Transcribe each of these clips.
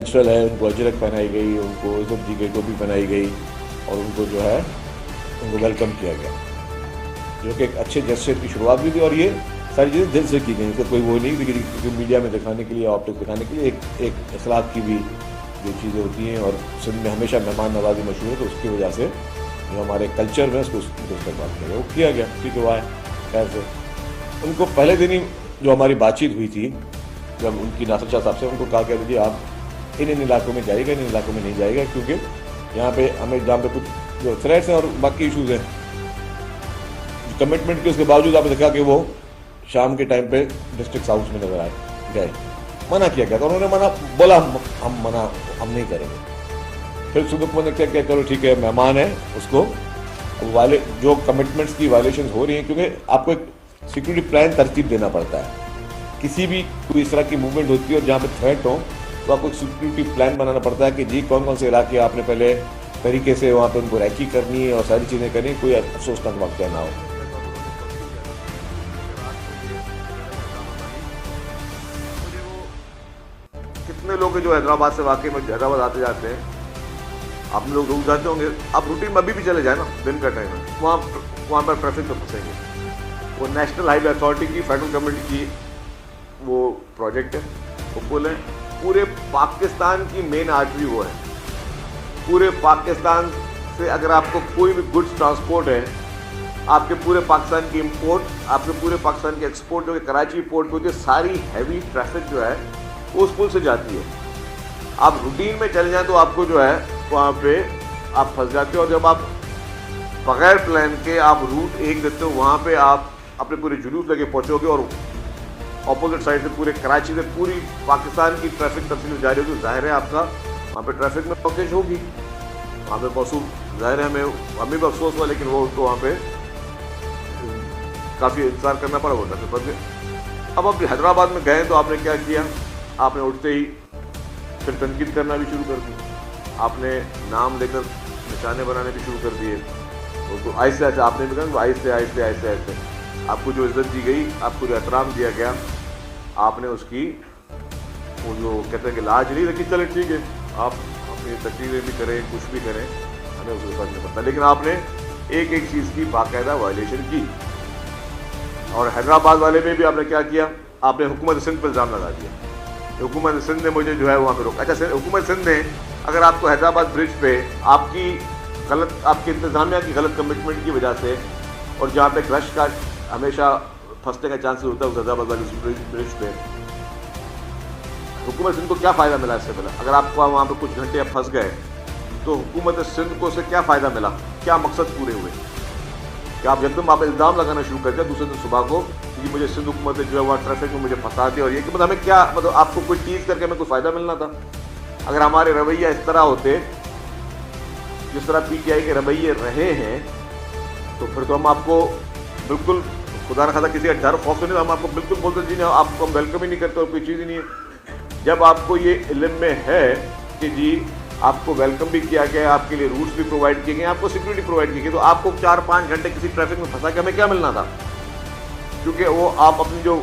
Natural है, उनको अजरक पहनाई गई, उनको इज्जत दी गई, टोपी पहनाई गई और उनको जो है उनको वेलकम किया गया, जो कि एक अच्छे जेस्चर की शुरुआत भी थी। और ये सारी चीज़ें दिल से की गई, इसका कोई वो नहीं कि मीडिया में दिखाने के लिए, ऑप्टिक्स दिखाने के लिए। एक अखलाक की भी जो चीज़ें होती हैं, और सिंध में हमेशा मेहमान नवाजी मशहूर है, तो उसकी वजह से जो हमारे कल्चर में उसको इस्तेमाल किया गया, वो किया गया। ठीक है, वो आए खैर से। उनको पहले दिन ही जो हमारी बातचीत हुई थी, जब उनकी नासिर शाह साहब से, उनको कहा गया जी आप इन इलाकों में जाइएगा, इन इलाकों में नहीं जाएगा, क्योंकि यहाँ पे हमें जहाँ पे कुछ जो थ्रेट्स हैं और बाकी इशूज़ हैं, कमिटमेंट के उसके बावजूद आपने देखा कि वो शाम के टाइम पे डिस्ट्रिक्ट हाउस में नजर आए गए, मना किया गया था। उन्होंने मना बोला, हम नहीं करेंगे। फिर सुदुक ने क्या, चलो ठीक है, मेहमान है, उसको वाले जो कमिटमेंट्स की वायलेशन हो रही हैं, क्योंकि आपको एक सिक्योरिटी प्लान तरतीब देना पड़ता है। किसी भी कोई इस तरह की मूवमेंट होती है और जहाँ पे थ्रेट हो, तो आपको एक सिक्योरिटी प्लान बनाना पड़ता है कि जी कौन कौन से इलाके आपने पहले तरीके से वहाँ पे उनको रैकी करनी है और सारी चीज़ें करनी, कोई अफसोसनाक वाक़या ना हो। कितने लोग जो हैदराबाद से वाकई में हैदराबाद आते जाते हैं, आप लोग रोज जाते होंगे, आप रूटीन में अभी भी चले जाए ना, दिन का टाइम है, वहाँ पर ट्रैफिक तो फंसेंगे। वो नेशनल हाईवे अथॉरिटी की, फेडरल गवर्नमेंट की वो प्रोजेक्ट है, वो पुल है, पूरे पाकिस्तान की मेन आर्टरी वो है। पूरे पाकिस्तान से अगर आपको कोई भी गुड्स ट्रांसपोर्ट है, आपके पूरे पाकिस्तान की इंपोर्ट, आपके पूरे पाकिस्तान की एक्सपोर्ट जो कि कराची पोर्ट होती है, सारी हैवी ट्रैफिक जो है उस पुल से जाती है। आप रूटीन में चले जाएं तो आपको जो है वहाँ पे आप फंस जाते हो, और जब आप बगैर प्लान के आप रूट एक देते हो, वहाँ पे आप अपने पूरे जुलूस लेके पहुँचोगे और ऑपोजिट साइड से पूरे कराची से पूरी पाकिस्तान की ट्रैफिक तफसील जारी होगी, तो जाहिर है आपका वहाँ पे ट्रैफिक में ब्लॉकेज होगी। वहाँ पे मौसूम जाहिर है हमें भी अफसोस हुआ, लेकिन वो उनको वहाँ पे काफ़ी इंतजार करना पड़ा, वो ट्रैफिक फंस गए। अब आप हैदराबाद में गए तो आपने क्या किया, आपने उठते ही फिर तनकीद करना भी शुरू कर दी, आपने नाम लेकर निशाने बनाने भी शुरू कर दिए, उनको आहिस्ते आहिस्ते आपने भी कहा आहिस्ते आहिस्ते आहिस्ते आहिस्ते आपको जो इज्जत दी गई, आपको जो एहतराम दिया गया, आपने उसकी वो जो कहते हैं कि लाज नहीं रखी, चले ठीक है आप अपनी तकरीरें भी करें, कुछ भी करें, हमें उसके फर्क नहीं पड़ता, लेकिन आपने एक एक चीज़ की बाकायदा वायलेशन की। और हैदराबाद वाले में भी आपने क्या किया, आपने हुकूमत सिंध पर इल्ज़ाम लगा दिया, हुकूमत सिंध ने मुझे जो है वहाँ पे रोका। अच्छा, हुकूमत सिंध ने अगर आपको हैदराबाद ब्रिज पे आपकी इंतज़ामिया की गलत कमिटमेंट की वजह से, और जहाँ पे क्रश का हमेशा फंसने का चांसेस होता है उस हैदराबाद वाली ब्रिज पे, हुकूमत सिंध को क्या फ़ायदा मिला इससे पहले? अगर आपको वहाँ पे कुछ घंटे फंस गए तो हुकूमत सिंध को से क्या फ़ायदा मिला, क्या मकसद पूरे हुए? कि आप एकदम आप इल्ज़ाम लगाना शुरू कर दिया दूसरे दिन सुबह को कि मुझे सिंध हुकूमत जो है वहाँ ट्रैफिक में मुझे फंसा दिया, और ये कि मतलब हमें क्या, मतलब आपको कोई टीज़ करके हमें कोई फ़ायदा मिलना था? अगर हमारे रवैया इस तरह होते जिस तरह PTI के रवैये रहे हैं, तो फिर तो हम आपको बिल्कुल खुदा न खासा किसी का डर खौफ नहीं, हम आपको बिल्कुल बोलते जी नहीं, आपको हम वेलकम ही नहीं करते और कोई चीज़ ही नहीं है। जब आपको ये इल्म में है कि जी आपको वेलकम भी किया गया, आपके लिए रूट्स भी प्रोवाइड किए गए, आपको सिक्योरिटी प्रोवाइड की गई, तो आपको 4-5 घंटे किसी ट्रैफिक में फंसा के हमें क्या मिलना था? क्योंकि वो आप अपनी जो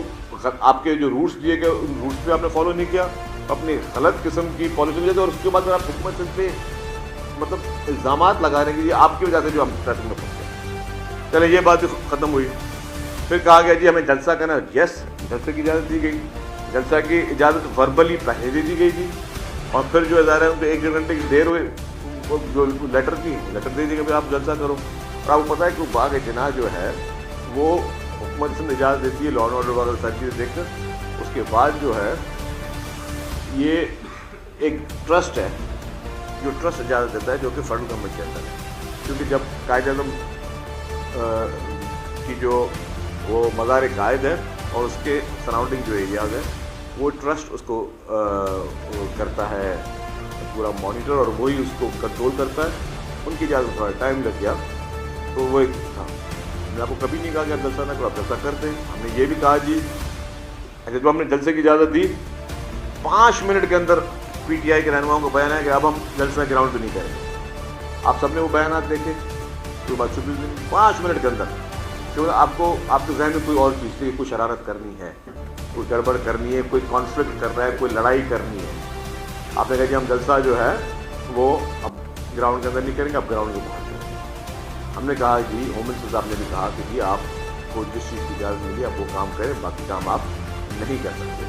आपके जो रूट्स दिए गए उन रूट्स पे आपने फॉलो नहीं किया, अपनी गलत किस्म की पॉलिसी वजह से, और उसके बाद आप हुकूमत पे मतलब इल्ज़ामात लगा रहे हैं कि ये आपकी वजह से जो हम ट्रैफिक में फंस गए। चले ये बात ख़त्म हुई, फिर कहा गया जी हमें जलसा करना, यस जलसे की इजाज़त दी गई, जलसा की इजाज़त वर्बली पहले दे दी गई थी, और फिर जो है उनको 1-1.5 घंटे की देर हुई, जो लेटर दे दी गई आप जलसा करो। और आपको पता है कि बाग जिना जो है वो हुकूमत सिंध इजाज़त देती है, लॉ एंड ऑर्डर वगैरह सारी चीज़ें देखकर, उसके बाद जो है ये एक ट्रस्ट है जो ट्रस्ट इजाज़त देता है, जो कि फेडरल गवर्नमेंट के अंदर है। क्योंकि जब कायद-ए-आज़म की जो वो मज़ार कायद है और उसके सराउंडिंग जो एरियाज़ है, वो ट्रस्ट उसको करता है पूरा मॉनिटर, और वही उसको कंट्रोल करता है। उनकी इजाज़त थोड़ा टाइम लग गया, तो वो एक था। हमने आपको कभी नहीं कहा कि आप जलसा ना करो, आप जलसा करते हैं। हमने ये भी कहा जी, अच्छा जब हमने जलसे की इजाज़त दी, 5 मिनट के अंदर PTI के रहनुमाओं को बयान है कि अब हम जलसा ग्राउंड पे नहीं करेंगे। आप सबने वो बयान देखे, कोई बात छुपी नहीं, 5 मिनट के अंदर, क्योंकि आपको आपके जहन में कोई और चीज़ थी, कोई शरारत करनी है, कोई गड़बड़ करनी है, कोई कॉन्फ्लिक्ट कर रहा है, कोई लड़ाई करनी है। आपने कहा कि हम जलसा जो है वो अब ग्राउंड के अंदर नहीं करेंगे, अब ग्राउंड के बाहर करेंगे। हमने कहा कि होम मिनिस्टर साहब ने भी कहा कि जी आपको जिस चीज़ की इजाज़त मिली आप वो काम करें, बाकी काम आप नहीं कर सकते।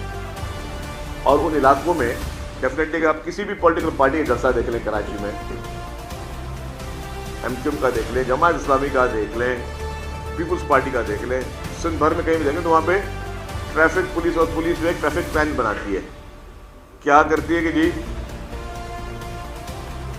और उन इलाकों में डेफिनेटली आप किसी भी पॉलिटिकल पार्टी का जलसा देख लें, कराची में MQM का देख लें, जमात इस्लामी का देख लें, पीपुल्स पार्टी का देख लें, सिंध भर में कहीं भी देखें तो वहाँ पे ट्रैफिक पुलिस और पुलिस जो एक ट्रैफिक प्लान बनाती है। क्या करती है कि जी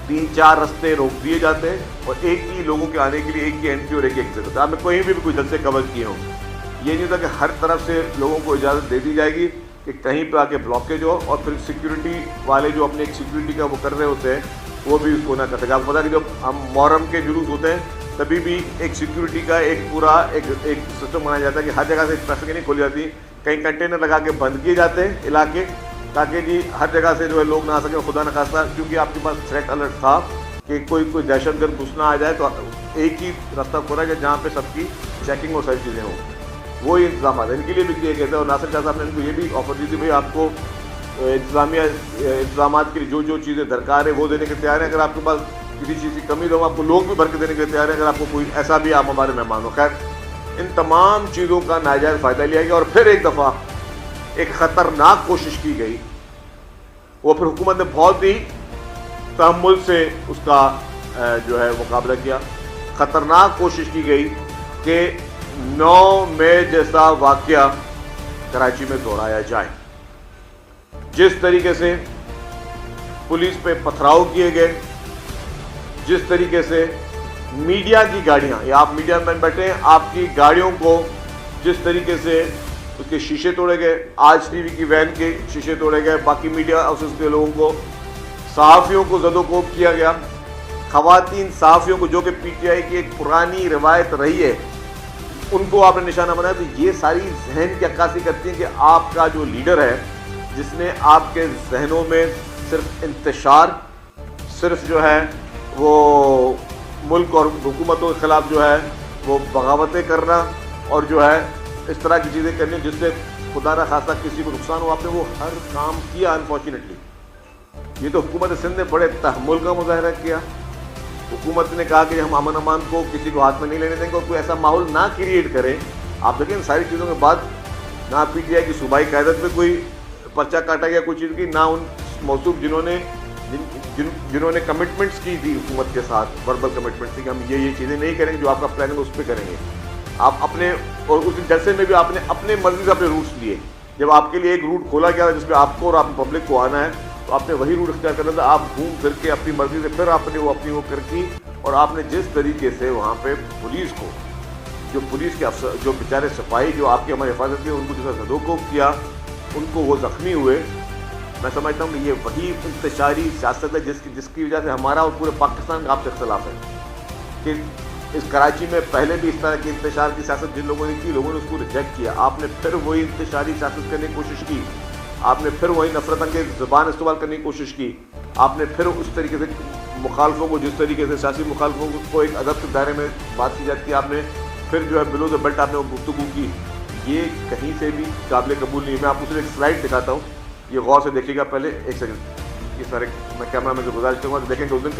3-4 रास्ते रोक दिए जाते हैं और एक ही लोगों के आने के लिए एक ही एंट्री और एक ही एग्जिट होता है। आपने कहीं भी कोई जलसे कवर किए हों, ये नहीं होता कि हर तरफ से लोगों को इजाज़त दे दी जाएगी कि कहीं पे आके ब्लॉकेज हो और फिर सिक्योरिटी वाले जो अपने एक सिक्योरिटी का वो कर रहे होते हैं वो भी उसको ना कर सके। आपको पता है कि जब हम मुहर्रम के जुलूस होते हैं तभी भी एक सिक्योरिटी का एक पूरा एक सिस्टम बनाया जाता है कि हर जगह से ट्रैफिक नहीं खोली जाती, कहीं कंटेनर लगा के बंद किए जाते हैं इलाके, ताकि जी हर जगह से जो है लोग ना आ सके, खुदा न खास्ता क्योंकि आपके पास थ्रेट अलर्ट था कि कोई दहशतगर्द घुसना आ जाए तो एक ही रास्ता खोला जाए जहाँ पे सबकी चेकिंग और सारी चीज़ें हों। वो ही इंतजाम है, इनके लिए भी किए गए थे। और नासिर शाह साहब ने इनको ये भी ऑफर दी थी भाई आपको इंतजामिया इंतजाम के लिए जो चीज़ें दरकार है वो देने के तैयार है। अगर आपके पास किसी चीज़ की कमी तो हम आपको लोग भी भर के देने के तैयार है, अगर आपको कोई ऐसा भी आप हमारे मेहमान हो। खैर इन तमाम चीज़ों का नाजायज़ फ़ायदा लिया गया और फिर एक दफ़ा एक ख़तरनाक कोशिश की गई, वो फिर हुकूमत ने बहुत ही तहम्मुल से उसका जो है मुकाबला किया। ख़तरनाक कोशिश की गई कि 9 मई जैसा वाक़या कराची में दोहराया जाए। जिस तरीके से पुलिस पे पथराव किए गए, जिस तरीके से मीडिया की गाड़ियां, या आप मीडिया मैन बैठे हैं, आपकी गाड़ियों को जिस तरीके से उसके शीशे तोड़े गए, आज टीवी की वैन के शीशे तोड़े गए, बाकी मीडिया हाउसेस के लोगों को, सहाफ़ियों को ज़दोकोब किया गया, ख़वातीन सहाफ़ियों को जो कि PTI की एक पुरानी रिवायत रही है उनको आपने निशाना बनाया। तो ये सारी जहन की अक्कासी करती हैं कि आपका जो लीडर है जिसने आपके जहनों में सिर्फ इंतशार, सिर्फ जो है वो मुल्क और हुकूमतों के ख़िलाफ़ जो है वो बगावतें करना और जो है इस तरह की चीज़ें करनी जिससे खुदा न खासा किसी को नुकसान हो, आपने वो हर काम किया। अनफॉर्चुनेटली ये तो हुकूमत सिंध ने बड़े तहम्मुल का मुजाहरा किया। हुकूमत ने कहा कि हम अमन अमान को किसी को हाथ में नहीं लेने देंगे और कोई ऐसा माहौल ना क्रिएट करें। आप देखें इन सारी चीज़ों के बाद ना PTI की सूबाई क़यादत में कोई पर्चा काटा गया कोई चीज़ की, ना उन मौसूफ जिन्होंने कमिटमेंट्स की थी हुकूमत के साथ, वर्बल कमिटमेंट्स थी कि हम ये चीज़ें नहीं करेंगे, जो आपका प्लान है उस पर करेंगे। आप अपने और उस जलसे में भी आपने अपने मर्जी से अपने रूट्स लिए। जब आपके लिए एक रूट खोला गया जिसमें आपको और आप पब्लिक को आना है तो आपने वही रूट इख्तियार करना था। आप घूम फिर के अपनी मर्जी से फिर आपने वो अपनी वो करकी और आपने जिस तरीके से वहाँ पे पुलिस को, जो पुलिस के अफसर, जो बेचारे सिपाही जो आपकी हमारी हिफाजत में, उनको जैसा ज़दोकोब किया, उनको वो ज़ख्मी हुए। मैं समझता हूँ कि ये वही इंतशारी सियासत है जिसकी वजह से हमारा और पूरे पाकिस्तान का आपसे इख्तलाफ है कि इस कराची में पहले भी इस तरह की इंतशार की सियासत जिन लोगों ने की, लोगों ने उसको रिजेक्ट किया। आपने फिर वही इंतशारी सियासत करने की कोशिश की, आपने फिर वही नफरत अंगेज ज़बान इस्तेमाल करने की कोशिश की, आपने फिर उस तरीके से मुखालफों को, जिस तरीके से सियासी मुखालफों को एक अदब के दायरे में बात की जाती है, आपने फिर जो है बिलो द बेल्ट आपने वो गुफ्तगू की। ये कहीं से भी काबिल कबूल नहीं है। मैं आपको सिर्फ एक स्लाइड दिखाता हूँ, ये गौर से देखिएगा। पहले एक सेकंड, ये सारे मैं कैमरा में से गुजारिश करूँगा तो देखेंगे उस दिन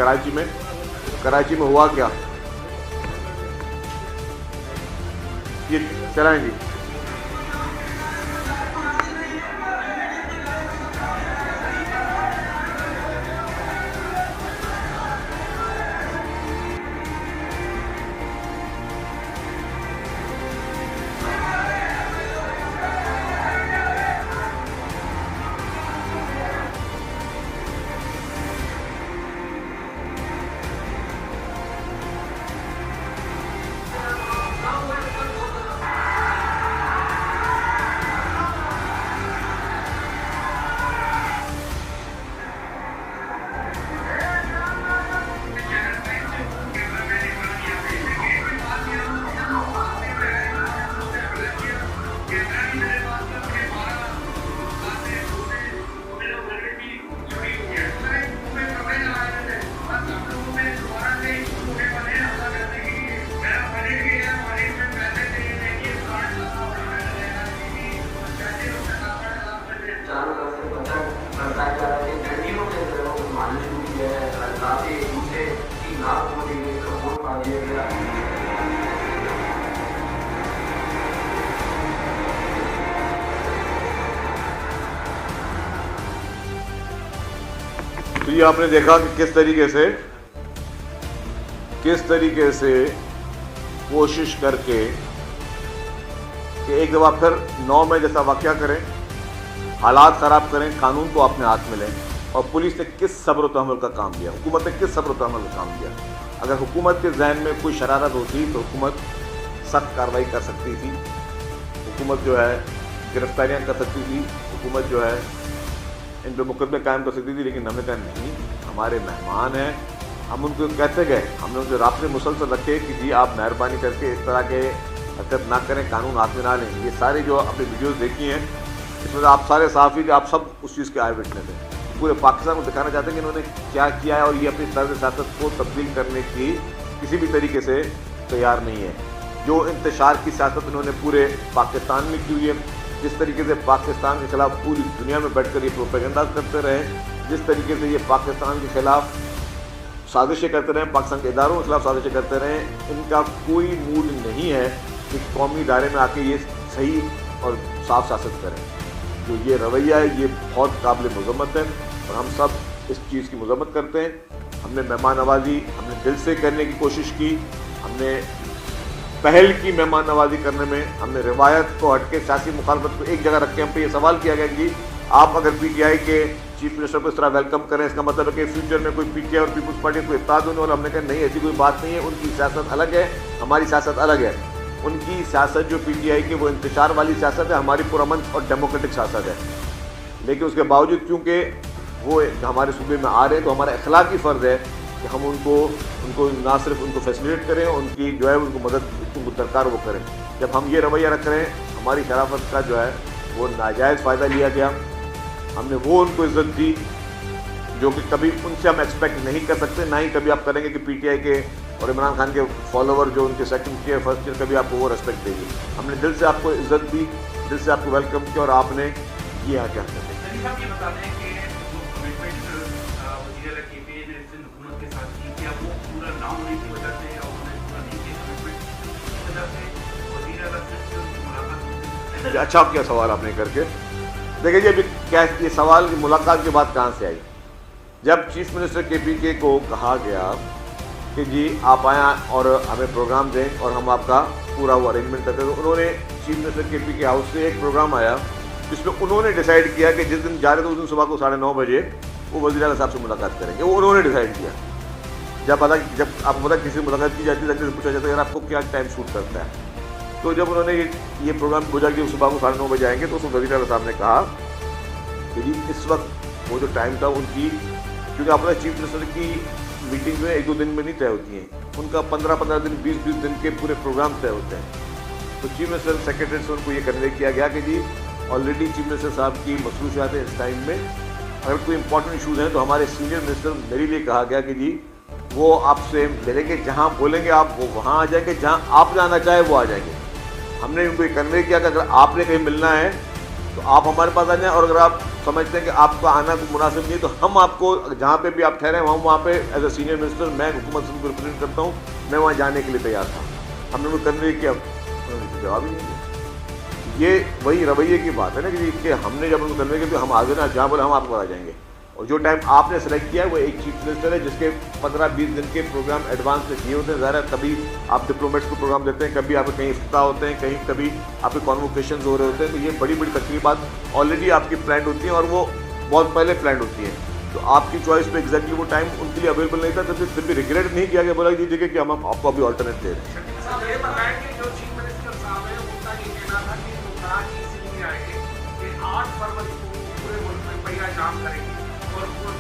कराची में हुआ क्या। ये चलाएंगे तो ये आपने देखा कि किस तरीके से कोशिश करके कि एक दफ़ा फिर 9 मई जैसा वाक़या करें, हालात ख़राब करें, कानून को अपने हाथ में लें। और पुलिस ने किस सब्र व तहम्मुल का काम किया, हुकूमत ने किस सब्र व तहम्मुल का काम किया। अगर हुकूमत के जहन में कोई शरारत होती तो हुकूमत सख्त कार्रवाई कर सकती थी, हुकूमत जो है गिरफ्तारियाँ कर सकती थी, हुकूमत जो है इन पर मुकदमे कायम कर सकती थी। लेकिन हमने कहा नहीं, हमारे मेहमान हैं, हम उनको कहते गए, हमने उनसे राब्ते मुसलसल रखे कि जी आप मेहरबानी करके इस तरह के हरकत ना करें, कानून हाथ में ना लें। ये सारे जो आपने वीडियोस देखी हैं, इसमें आप सारे सहाफ़ी आप सब उस चीज़ के आए विटनेस हैं। पूरे पाकिस्तान को दिखाना चाहते हैं कि इन्होंने क्या किया है और ये अपनी तर्ज सियासत को तब्दील करने की किसी भी तरीके से तैयार नहीं है। जो इंतशार की सियासत इन्होंने पूरे पाकिस्तान में की हुई है, जिस तरीके से पाकिस्तान के खिलाफ पूरी दुनिया में बैठकर ये प्रोपेगेंडा करते रहे, जिस तरीके से ये पाकिस्तान के खिलाफ साजिशें करते रहे, पाकिस्तान के इदारों के खिलाफ साजिशें करते रहे, इनका कोई मूड नहीं है कि कौमी दायरे में आके ये सही और साफ सियासत करें। जो ये रवैया है ये बहुत काबिल मज़म्मत है और हम सब इस चीज़ की मज़म्मत करते हैं। हमने मेहमान नवाजी हमने दिल से करने की कोशिश की, हमने पहल की मेहमान नवाजी करने में, हमने रिवायत को हटके सियासी मुखालफत को एक जगह रख के हम पे ये सवाल किया गया कि आप अगर PTI के चीफ मिनिस्टर को इस तरह वेलकम करें, इसका मतलब है कि फ्यूचर में कोई PTI और पीपल्स पार्टी को इत्तेहाद होने वाला। हमने कहा नहीं, ऐसी कोई बात नहीं है, उनकी सियासत अलग है, हमारी सियासत अलग है। उनकी सियासत जो PTI की वो इंतशार वाली सियासत है, हमारी पुरअमन और डेमोक्रेटिक सियासत है। लेकिन उसके बावजूद क्योंकि वो हमारे सूबे में आ रहे हैं तो हमारा अखलाकी फ़र्ज़ है कि हम उनको ना सिर्फ उनको फैसिलिटेट करें, उनकी जो है उनको मदद उनको दरकार वो करें। जब हम ये रवैया रख रहे हैं, हमारी शराफत का जो है वो नाजायज़ फ़ायदा लिया गया। हमने वो उनको इज़्ज़त दी जो कि कभी उनसे हम एक्सपेक्ट नहीं कर सकते, ना ही कभी आप करेंगे कि PTI के और इमरान खान के फॉलोवर जो उनके सेकंड ईयर फर्स्ट ईयर कभी आपको वो रिस्पेक्ट देगी। हमने दिल से आपको इज्जत दी, दिल से आपको वेलकम किया और आपने ये यहाँ क्या करते अच्छा किया सवाल आपने करके। देखिए जी, अभी क्या ये सवाल की मुलाकात के बाद कहाँ से आई? जब चीफ मिनिस्टर KPK को कहा गया कि जी आप आया और हमें प्रोग्राम दें और हम आपका पूरा वो अरेंजमेंट करते, तो उन्होंने चीफ मिनिस्टर KPK हाउस से एक प्रोग्राम आया जिसमें उन्होंने डिसाइड किया कि जिस दिन जा रहे थे उस दिन सुबह को 9:30 बजे वो वज़ीर आला साहब से मुलाकात करेंगे। वो उन्होंने डिसाइड किया। जब आपको पता किसी से मुलाकात की जाती है तो पूछा जाता है यार आपको क्या टाइम सूट करता है, तो जब उन्होंने ये प्रोग्राम पूछा कि सुबह को 9:30 बजे आएंगे, तो उस वज़ीर आला साहब ने कहा कि जी इस वक्त वो जो टाइम था उनकी, क्योंकि आपका चीफ मिनिस्टर की मीटिंग में 1-2 दिन में नहीं तय होती हैं, उनका 15-15 दिन 20-20 दिन के पूरे प्रोग्राम तय होते हैं। तो चीफ मिनिस्टर सेक्रेटरी से उनको ये कन्वे किया गया कि जी ऑलरेडी चीफ मिनिस्टर साहब की मसरूफियात है इस टाइम में, अगर कोई इंपॉर्टेंट इशूज़ हैं तो हमारे सीनियर मिनिस्टर मेरे लिए कहा गया कि जी वो आपसे मिलेंगे, जहाँ बोलेंगे आप वो वहाँ आ जाएंगे, जहाँ आप जाना चाहे वो आ जाएंगे। हमने उनको ये कन्वे किया कि अगर आपने कहीं मिलना है तो आप हमारे पास आ जाएं, और अगर आप समझते हैं कि आपका आना मुनासिब नहीं है तो हम आपको जहाँ पे भी आप ठहरे वहाँ पे एज ए सीनियर मिनिस्टर मैं हुकूमत से रिप्रेजेंट करता हूँ, मैं वहाँ जाने के लिए तैयार था। हमने उनको कन्वे किया, उन्होंने जवाब ही नहीं दिया। ये वही रवैये की बात है ना कि हमने जब उनको कन्वे किया तो हम आगे ना जहाँ बोले हम आपको आ जाएंगे, और जो टाइम आपने सेलेक्ट किया है वो एक चीफ मिनिस्टर है जिसके 15-20 दिन के प्रोग्राम एडवांस में किए होते हैं। ज़्यादा कभी आप डिप्लोमेट्स को प्रोग्राम देते हैं, कभी आपके कहीं इफ्ताह होते हैं, कभी आपके कॉन्वोकेशन हो रहे होते हैं, तो ये बड़ी बड़ी तकरीबात ऑलरेडी आपकी प्लान होती हैं और वो बहुत पहले प्लान होती हैं। तो आपकी चॉइस पे एग्जैक्टली वो टाइम उनके लिए अवेलेबल नहीं था, तो फिर भी रिग्रेट नहीं किया गया, बोला दीजिए कि हम आपको अभी ऑल्टरनेट दे रहे हैं।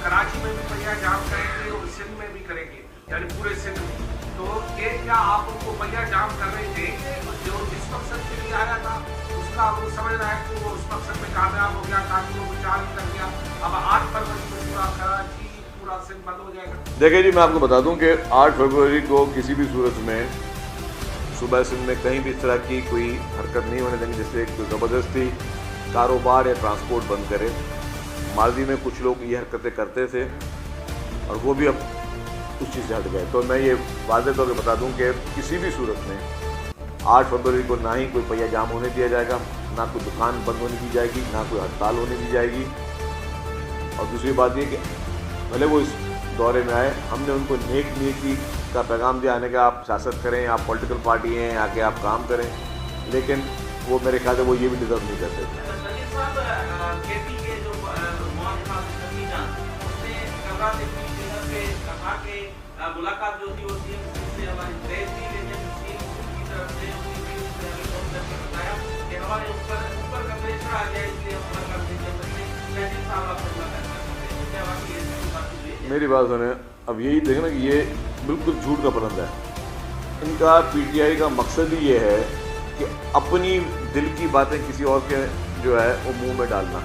कराची में भी पहिया जाम करेंगे और सिंध में भी करेंगे, यानी पूरे सिंध में। तो ये क्या आप उनको पहिया जाम करने देंगे? जो जिस मकसद के लिए आया था उसका वो समझ रहा है कि वो उस मकसद में कामयाब हो गया, कानूनों को चालू कर दिया, अब 8 फरवरी को पूरा कराची पूरा सिंध बंद हो जाएगा। देखिए जी, मैं आपको बता दूं कि 8 फरवरी को किसी भी सूरत में सुबह सिंध में कहीं भी इस तरह की कोई हरकत नहीं होने देंगे जिससे कोई ज़बरदस्ती कारोबार या ट्रांसपोर्ट बंद करे। माजी में कुछ लोग ये हरकतें करते थे और वो भी अब उस चीज़ से हट गए। तो मैं ये वाज़ेह तौर पर बता दूं कि किसी भी सूरत में 8 फरवरी को ना ही कोई पहिया जाम होने दिया जाएगा, ना कोई दुकान बंद होने दी जाएगी, ना कोई हड़ताल होने दी जाएगी। और दूसरी बात ये कि भले वो इस दौरे में आए, हमने उनको नेक नीति का पैगाम दिया आने का, आप सियासत करें, आप पॉलिटिकल पार्टी हैं, आके आप काम करें, लेकिन वो मेरे ख्याल से वो ये भी डिजर्व नहीं करते थे। मुलाकात जो थी वो सीएम से हमारी तय थी, लेकिन सीएम की तरफ से बताया कि हमारे ऊपर का प्रेशर आ गया, इसलिए हम मुलाकात नहीं कर सकते। साहब आपसे मुलाकात कर सकते हैं, क्या बात है? मेरी बात सुने, अब यही देखें ना कि ये बिल्कुल झूठ का परिंदा है। इनका पीटीआई का मकसद ही ये है कि अपनी दिल की बातें किसी और के जो है वो मुंह में डालना।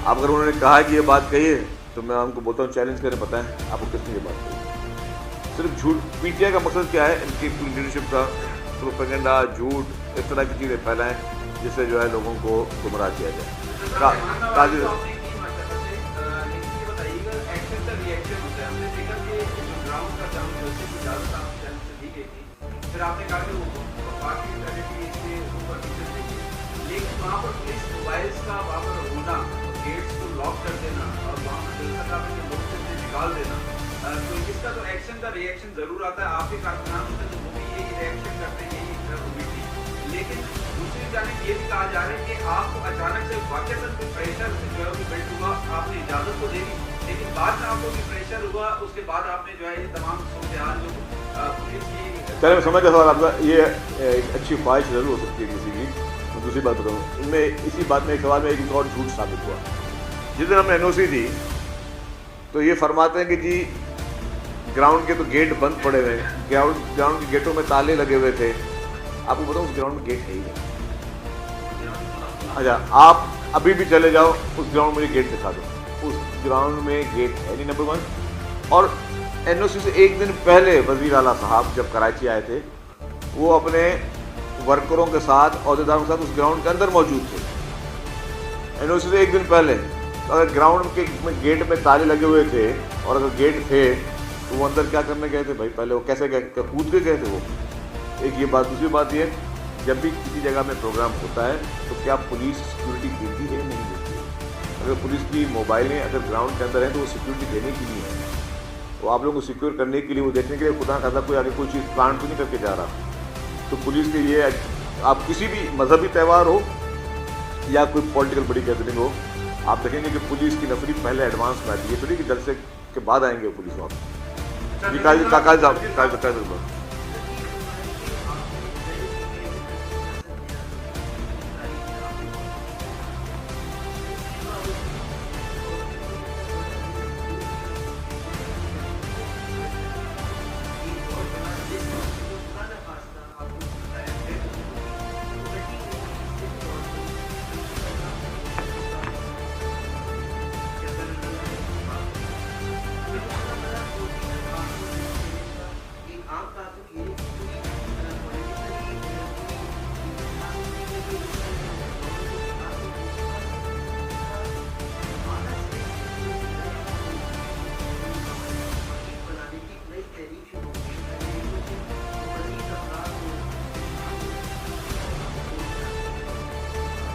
अब अगर उन्होंने कहा कि ये बात कही है तो मैं आपको बोलता हूँ चैलेंज करें, बताएं आपको किसने ये बात कही। सिर्फ झूठ। पीटीआई का मकसद क्या है? इनकी पूरी लीडरशिप का प्रोपेगेंडा, झूठ, इस तरह की चीज़ें फैलाएं जिससे जो है लोगों को गुमराह किया जाए। फिर आपने कहा कि वो पार्टी इसके ऊपर नीचे नहीं, लेकिन वहाँ पर पुलिस मोबाइल्स का वहाँ पर होना, गेट्स को लॉक कर देना और वहाँ पर जनता के लोग से निकाल देना, तो इसका तो एक्शन का रिएक्शन जरूर आता है। आपके कारकुनान होते हैं तो वो भी यही रिएक्शन करते हैं, यही हुई थी। लेकिन दूसरी जानिब ये भी कहा जा रहा है कि आपको अचानक से वाकई कोई प्रेशर जो है वो बिल्ड हुआ, आपने इजाज़त को दे दी, लेकिन बाद में आपको भी प्रेशर हुआ, उसके बाद आपने जो है ये तमाम सूरत जो पुलिस की। चलो मैं समझ गया सवाल आपका। ये एक अच्छी ख्वाहिश जरूर हो सकती है किसी की। मैं दूसरी बात बताऊँ, इनमें इसी बात में एक सवाल में एक और झूठ साबित हुआ। जिस दिन हमने एनओसी दी तो ये फरमाते हैं कि जी ग्राउंड के तो गेट बंद पड़े हुए हैं, ग्राउंड के गेटों में ताले लगे हुए थे। आपको बताऊँ उस ग्राउंड में गेट है ही नहीं। अच्छा, आप अभी भी चले जाओ उस ग्राउंड में गेट दिखा दो, उस ग्राउंड में गेट है नहीं, नंबर 1। और एनओसी से एक दिन पहले वजीर आला साहब जब कराची आए थे, वो अपने वर्करों के साथ, अहदेदारों के साथ उस ग्राउंड के अंदर मौजूद थे एनओसी से एक दिन पहले। तो अगर ग्राउंड के में गेट में ताले लगे हुए थे और अगर गेट थे तो वो अंदर क्या करने गए थे भाई? पहले वो कैसे गए? कूद के गए थे वो? एक ये बात। दूसरी बात ये, जब भी किसी जगह में प्रोग्राम होता है तो क्या पुलिस सिक्योरिटी देती है? नहीं देती है। अगर पुलिस की मोबाइलें अगर ग्राउंड के अंदर हैं तो वो सिक्योरिटी देने के लिए है। तो आप लोगों को सिक्योर करने के लिए, वो देखने के लिए खुदा खासा कोई आगे कोई चीज़ प्लान तो नहीं करके जा रहा। तो पुलिस के ये, आप किसी भी मजहबी त्यौहार हो या कोई पॉलिटिकल बड़ी गैदरिंग हो, आप देखेंगे कि पुलिस की नफरी पहले एडवांस में आती है, तो नहीं कि जलसे के बाद आएंगे पुलिस वहाँ पर।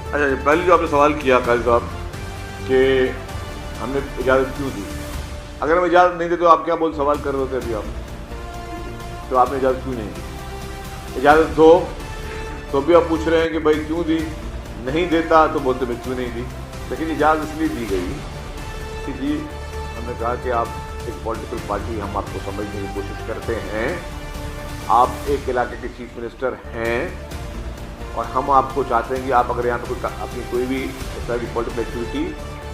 अच्छा, पहले जो आपने सवाल किया काजी साहब कि हमने इजाज़त क्यों दी, अगर हम इजाज़त नहीं देते तो आप क्या बोल सवाल कर रहे थे अभी आप? तो आपने इजाज़त क्यों नहीं दी? इजाज़त दो तो भी आप पूछ रहे हैं कि भाई क्यों दी, नहीं देता तो बोलते भाई क्यों नहीं दी। लेकिन इजाज़त इसलिए दी गई कि जी हमने कहा कि आप एक पॉलिटिकल पार्टी, हम आपको समझने की कोशिश करते हैं, आप एक इलाके के चीफ मिनिस्टर हैं और हम आपको चाहते हैं कि आप अगर यहाँ पर अपनी कोई भी इस तरह की पॉलिटिकल एक्टिविटी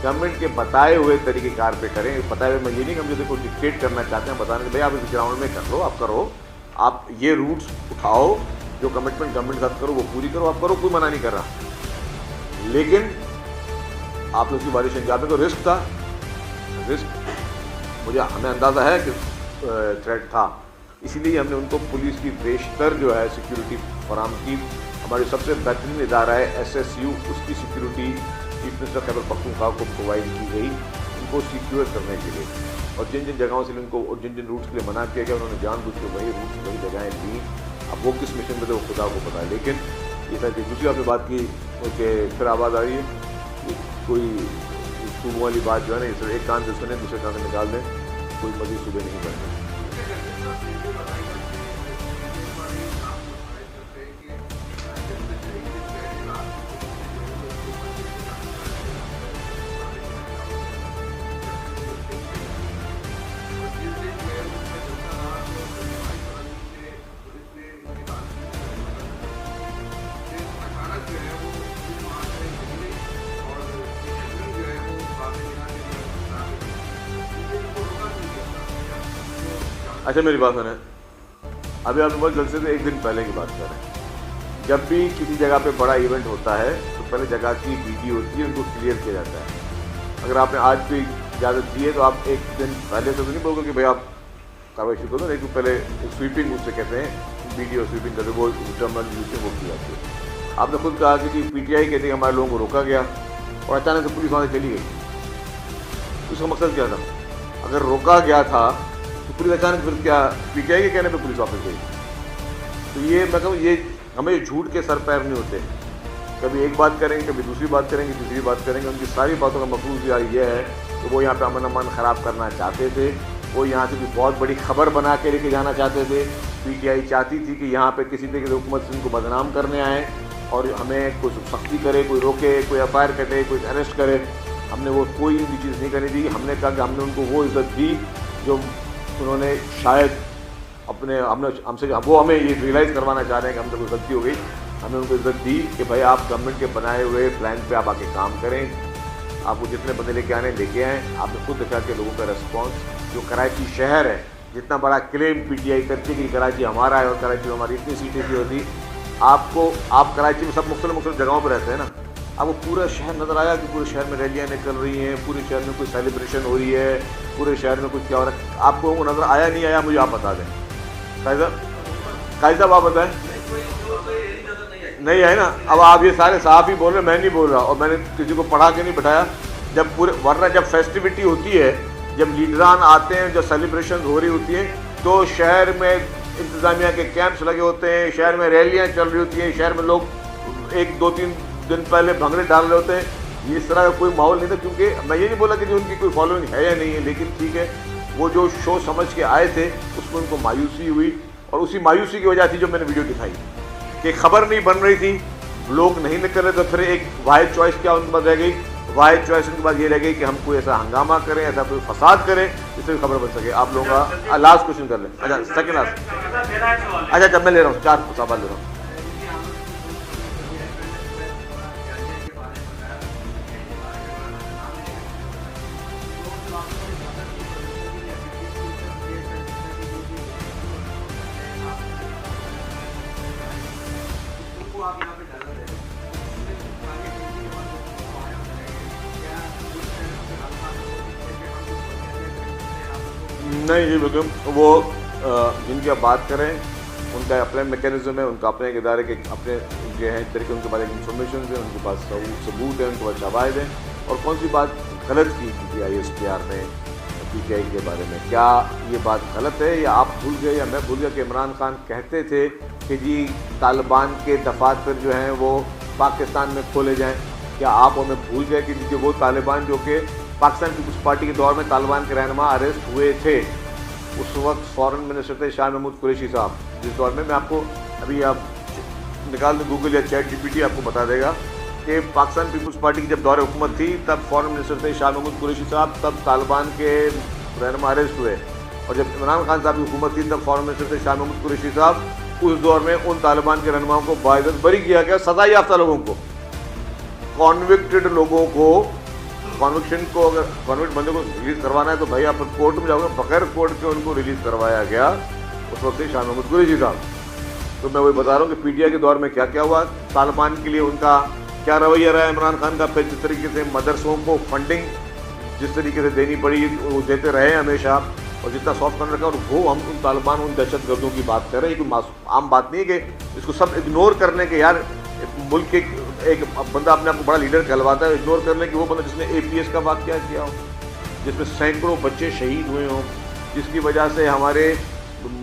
गवर्नमेंट के बताए हुए तरीक़ेकार पे करें। बताए हुए मैं ये नहीं कि हम जैसे कोई डिक्टेट करना चाहते हैं, बताने भाई आप इस ग्राउंड में कर लो, आप करो, आप ये रूट्स उठाओ, जो कमिटमेंट गवर्नमेंट के साथ करो वो पूरी करो, आप करो, कोई मना नहीं कर रहा। लेकिन आप उसकी वायलेशन जाते तो रिस्क था, रिस्क मुझे हमें अंदाज़ा है कि थ्रेट था, इसीलिए हमने उनको पुलिस की बेशतर जो है सिक्योरिटी फराम की। हमारी सबसे बेहतरीन इदारा है SSU, उसकी security chief minister Khyber Pakhtunkhwa को प्रोवाइड की गई उनको सिक्योर करने के लिए। और जिन जिन जगहों से उनको और जिन जिन रूट्स के लिए मना किया गया उन्होंने जानबूझ के वही रूट्स वही जगहें दी। अब वो किस मिशन में थे वो खुदा को पता है। लेकिन ये सारी दूसरी आपने बात की कि फिर आवाज़ आ रही है, कोई सूबों वाली बात जो है ना, इस एक कान से सुने दूसरे कान से निकाल दें, कोई मजीद सूबे नहीं बनते। अच्छा मेरी बात सुने, अभी आप बहुत जल्द से एक दिन पहले की बात कर रहे हैं। जब भी किसी जगह पे बड़ा इवेंट होता है तो पहले जगह की वीडियो होती है, उनको क्लियर किया जाता है। अगर आपने आज भी इजाज़त दी है तो आप एक दिन पहले तो नहीं बोलोगे कि भाई आप कार्रवाई शुरू करो, लेकिन पहले स्वीपिंग उससे कहते हैं, वीडियो स्वीपिंग करते वो टर्मिनल यूज वो की जाती है। आपने खुद कहा कि PTI कहते हैं हमारे लोगों को रोका गया और अचानक से पुलिस वहाँ से चली गई। उसका मकसद क्या था? अगर रोका गया था तो पुलिस अचानक फिर क्या PTI के कहने पे पुलिस वापस गई? तो ये मतलब ये हमें झूठ के सर पैर नहीं होते। कभी एक बात करेंगे, कभी दूसरी बात करेंगे, तीसरी बात करेंगे। उनकी सारी बातों का मकसूद ये है कि वो यहाँ पे अमन ख़राब करना चाहते थे। वो यहाँ से भी बहुत बड़ी खबर बना के लेके जाना चाहते थे। PTI चाहती थी कि यहाँ पे किसी तरीके से हुकूमत सिंध को बदनाम करने आए और हमें कोई सख्ती करे, कोई रोके, कोई FIR कटे, कोई अरेस्ट करे। हमने वो कोई भी चीज़ नहीं करनी दी। हमने कहा कि हमने उनको वो इज़्ज़त दी जो उन्होंने शायद हमसे वो हमें ये रियलाइज़ करवाना चाह रहे हैं कि हमसे कोई गलती हो गई। हमने उनको इज्जत दी कि भाई आप गवर्नमेंट के बनाए हुए प्लान पे आप आके काम करें, आपको जितने बंदे लेके आने लेके आएँ। आपने खुद देखा कि लोगों का रिस्पॉन्स, जो कराची शहर है, जितना बड़ा क्लेम PTI करती है कि कराची हमारा है और कराची में हमारी इतनी सीटें की होती, आप कराची में सब मुख्तलिफ जगहों पर रहते हैं ना, आपको पूरा शहर नज़र आया कि पूरे शहर में रैलियाँ निकल रही हैं, पूरे शहर में कोई सेलिब्रेशन हो रही है, पूरे शहर में कुछ क्या हो रहा है? आपको वो नज़र आया नहीं आया, मुझे आप बता दें। काजी साहब आप बताएं। नहीं है ना। अब आप ये सारे साहब ही बोल रहे, मैं नहीं बोल रहा, और मैंने किसी को पढ़ा के नहीं बैठाया। जब पूरे वरना जब फेस्टिविटी होती है, जब लीडरान आते हैं, जब सेलिब्रेशन हो रही होती हैं, तो शहर में इंतज़ामिया के कैंप्स लगे होते हैं, शहर में रैलियाँ चल रही होती हैं, शहर में लोग 1-2-3 दिन पहले भंगड़े डाल रहे होते हैं। इस तरह का कोई माहौल नहीं था। क्योंकि मैं ये नहीं बोला कि उनकी कोई फॉलोइंग है या नहीं है, लेकिन ठीक है, वो जो शो समझ के आए थे उसमें उनको मायूसी हुई, और उसी मायूसी की वजह थी जो मैंने वीडियो दिखाई कि खबर नहीं बन रही थी, लोग नहीं निकल रहे। तो फिर एक वाहिद चॉइस क्या उनके पास रह गई? वाहिद चॉइस उनके पास ये रह गई कि हम कोई ऐसा हंगामा करें, ऐसा कोई फसाद करें जिससे खबर बन सके। आप लोगों का लास्ट क्वेश्चन कर लें। अच्छा सेकंड लास्ट। अच्छा जब मैं ले रहा हूँ 4 सवाल ले रहा हूँ। नहीं जी बिल्कुल, वो जिनकी आप बात करें उनका अपना मैकेनिज्म है, उनका अपने इदारे के अपने जो हैं तरीके, उनके पास इंफॉर्मेशन है, उनके पास सबूत है, उनके पास शवाहिद हैं। और कौन सी बात गलत की ISPR ने PTI के बारे में? क्या ये बात गलत है या आप भूल गए या मैं भूल गया कि इमरान खान कहते थे कि जी तालिबान के दफातर जो हैं वो पाकिस्तान में खोले जाएँ? क्या आप हमें भूल गए कि वो तालिबान जो कि पाकिस्तान पीपल्स पार्टी के दौर में तालिबान के रहनुमा अरेस्ट हुए थे, उस वक्त फॉरेन मिनिस्टर थे शाह महमूद कुरैशी साहब, जिस दौर में मैं आपको अभी आप निकाल दें गूगल या ChatGPT आपको बता देगा कि पाकिस्तान पीपल्स पार्टी की जब दौर हुकूमत थी तब फॉरेन मिनिस्टर थे शाह महमूद कुरैशी साहब, तब तालिबान के रहनुमा अरेस्ट हुए। और जब इमरान खान साहब की हुकूमत थी तब फॉरेन मिनिस्टर थे शाह महमूद कुरैशी साहब। उस दौर में उन तालिबान के रहनुमाओं को बाइज्जत बरी किया गया, सजा याफ्ता लोगों को, कॉन्विक्टेड लोगों को, कॉन्विक्शन को, अगर कॉन्विक्ट बंदे को रिलीज़ करवाना है तो भाई आप कोर्ट में जाओगे, बगैर कोर्ट के उनको रिलीज़ करवाया गया उस वक्त शाह महमूद कुरैशी साहब। तो मैं वही बता रहा हूँ कि PTI के दौर में क्या क्या हुआ, तालिबान के लिए उनका क्या रवैया रहा इमरान खान का, फिर जिस तरीके से मदरसों को फंडिंग जिस तरीके से देनी पड़ी वो देते रहे हमेशा, और जितना सॉफ्ट करने रखा, और वो हम उन तालिबान उन दहशतगर्दों की बात कर रहे हैं। कोई आम बात नहीं है कि इसको सब इग्नोर करने के, यार मुल्क के एक बंदा अपने आप को बड़ा लीडर कहलवाता है, इग्नोर करने की वो बंदा जिसने APS का वाक़या किया हो, जिसमें सैकड़ों बच्चे शहीद हुए हों, जिसकी वजह से हमारे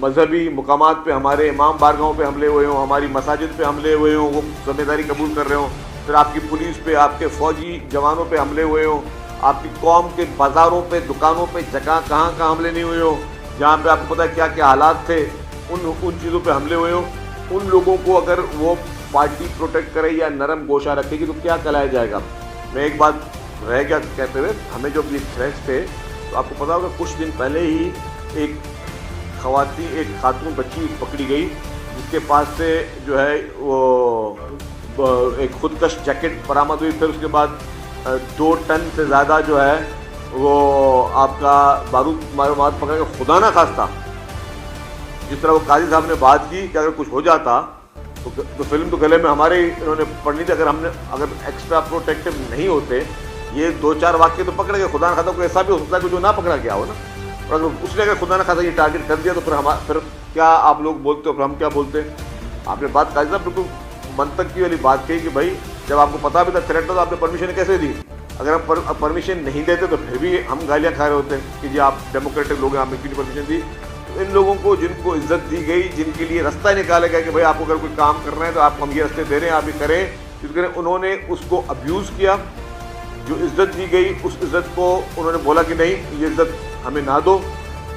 मजहबी मुकामात पे, हमारे इमाम बारगाहों पे हमले हुए हों, हमारी मसाजिद पे हमले हुए हों, वो जिम्मेदारी कबूल कर रहे हों, फिर आपकी पुलिस पे, आपके फ़ौजी जवानों पे हमले हुए हों, आपकी कौम के बाज़ारों पे, दुकानों पे, जगह कहाँ हमले नहीं हुए हो, जहाँ पे आपको पता है क्या क्या हालात थे, उन चीज़ों पे हमले हुए हो, उन लोगों को अगर वो पार्टी प्रोटेक्ट करे या नरम गोशा रखेगी तो क्या कहलाया जाएगा। मैं एक बात रह गया कहते हुए, हमें जो ये थ्रेट्स थे, तो आपको पता होगा कुछ दिन पहले ही एक खातून बच्ची पकड़ी गई जिसके पास से जो है वो एक खुदकश जैकेट बरामद हुई। फिर उसके बाद 2 टन से ज़्यादा जो है वो आपका बारूद मालूमात पकड़ के खुदा ना खास्ता, जिस तरह वो काजी साहब ने बात की कि अगर कुछ हो जाता तो फिल्म तो गले में हमारे इन्होंने पढ़नी थी। अगर एक्स्ट्रा प्रोटेक्टिव नहीं होते, ये 2-4 वाक्य तो पकड़ गए, खुदा ना खाता कोई ऐसा भी हो सकता है कि जो ना पकड़ा गया हो ना, और अगर उसने अगर खुदा ना खाता ये टारगेट कर दिया तो फिर क्या आप लोग बोलते हो, फिर हम क्या बोलते। आपने बात काजी साहब बिल्कुल मंतक की वाली बात कही कि भाई जब आपको पता भी था थ्रेट था तो आपने परमिशन कैसे दी। अगर हम परमिशन नहीं देते तो फिर भी हम गालियाँ खा रहे होते कि जी आप डेमोक्रेटिक लोग हैं, आपने क्यों परमिशन दी। तो इन लोगों को जिनको इज्जत दी गई, जिनके लिए रास्ता निकाला गया कि भाई आपको अगर कोई काम करना है तो आपको हम ये रास्ते दे रहे हैं, आप ये करें, क्योंकि उन्होंने उसको अब्यूज़ किया। जो इज्जत दी गई उस इज्जत को उन्होंने बोला कि नहीं ये इज्जत हमें ना दो,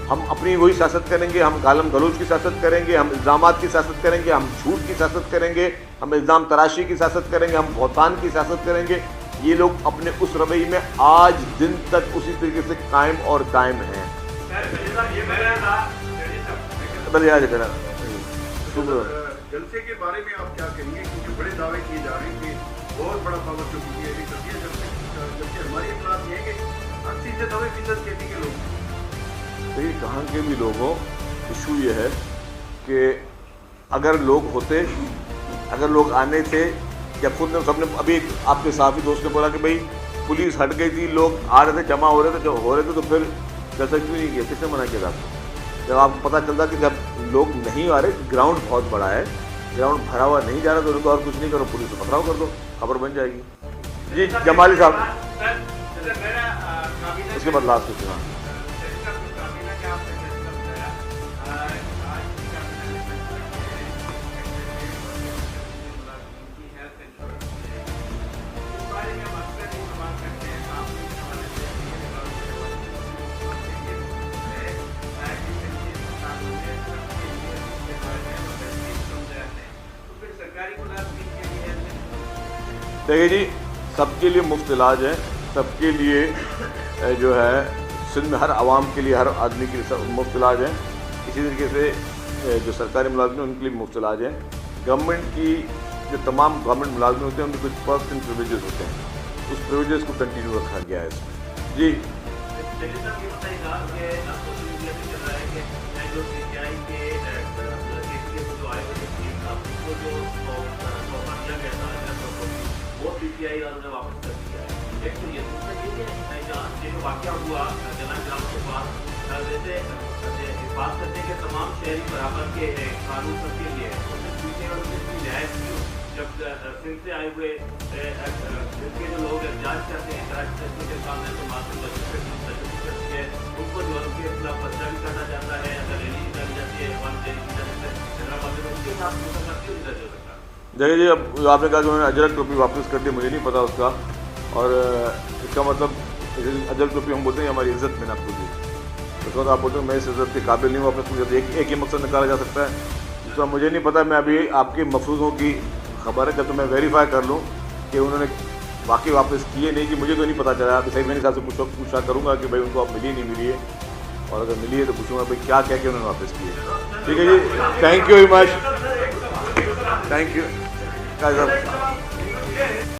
हम अपनी वही सियासत करेंगे, हम गालम गलोच की सियासत करेंगे, हम इल्ज़ामात की सियासत करेंगे, हम झूठ की सियासत करेंगे, हम इल्ज़ाम तराशी की सियासत करेंगे, हम बहतान की सियासत करेंगे। ये लोग अपने उस रवैये में आज दिन तक उसी तरीके से कायम और दायम हैं। जलसे के बारे में आप क्या कहेंगे, क्योंकि बड़े दावे किए जा रहे हैं कि बहुत बड़ा पावर जो बीजेपी करती है, जबकि हमारी इतलात ये है कि 80 से 90% खेती के लोग। देखिए कहाँ के भी लोगों, इशू ये है कि अगर लोग होते, अगर लोग आने थे, या खुद ने सबने अभी आपके साथी दोस्त ने बोला कि भाई पुलिस हट गई थी, लोग आ रहे थे, जमा हो रहे थे, तो फिर जैसा क्यों नहीं किया, किसने मना किया आपको। जब आपको पता चलता कि जब लोग नहीं आ रहे, ग्राउंड बहुत बड़ा है, ग्राउंड भरा हुआ नहीं जा रहा, तो उनको और कुछ नहीं करो, पुलिस को पकड़ाओ कर दो, खबर बन जाएगी। जी जमाली साहब, इसके बाद लास्ट कुछ देखिए जी, सबके लिए मुफ्त इलाज है, सबके लिए जो है सिंध में हर आवाम के लिए, हर आदमी के लिए मुफ्त इलाज है। इसी तरीके से जो सरकारी मुलाजिम हैं उनके लिए मुफ्त इलाज है। गवर्नमेंट की जो तमाम गवर्नमेंट मुलाजिम होते हैं उनके कुछ पर्क्स एंड प्रिविलेजेस होते हैं, उस प्रिविलेजेस को कंटिन्यू रखा गया है इसमें। जी वापस कर दिया है। एक तो ये दूसरा ये कि वाकया हुआ जला ग्राम के पास, वैसे इस बात करते हैं कि तमाम शहरी बराबर के कानून सबके लिए रियायत की। जब सिंध से आए हुए सिंध के जो लोग एहतजाज करते हैं कराची के सामने, तो मासूम करती है, उनको जो उनके खिलाफ पर्चा भी करना चाहता है, अगर रैली निकाली जाती है हैदराबाद में, उसके साथ क्यों नहीं हो सकता। देखिए जी, अब आपने कहा कि उन्होंने अजरक टोपी वापस कर दी, मुझे नहीं पता उसका, और इसका मतलब अजरक टोपी हम बोलते हैं हमारी इज्जत में ना खुदी, उस वक्त आप बोलते हैं मैं इस इज्जत के काबिल नहीं हूँ, वापस मुझे एक ही मकसद निकाला जा सकता है, दूसरा मुझे नहीं पता। मैं अभी आपके मफरूज़ों की खबर है, जब तो मैं वेरीफाई कर लूँ कि उन्होंने वाकई वापस किए नहीं, कि मुझे तो नहीं पता चला। अभी सही मेरे हिसाब से पूछा करूँगा कि भाई उनको आप मिली नहीं मिली है, और अगर मिली है तो पूछूंगा भाई क्या कह के उन्होंने वापस किए। ठीक है जी, thank you very much, thank you.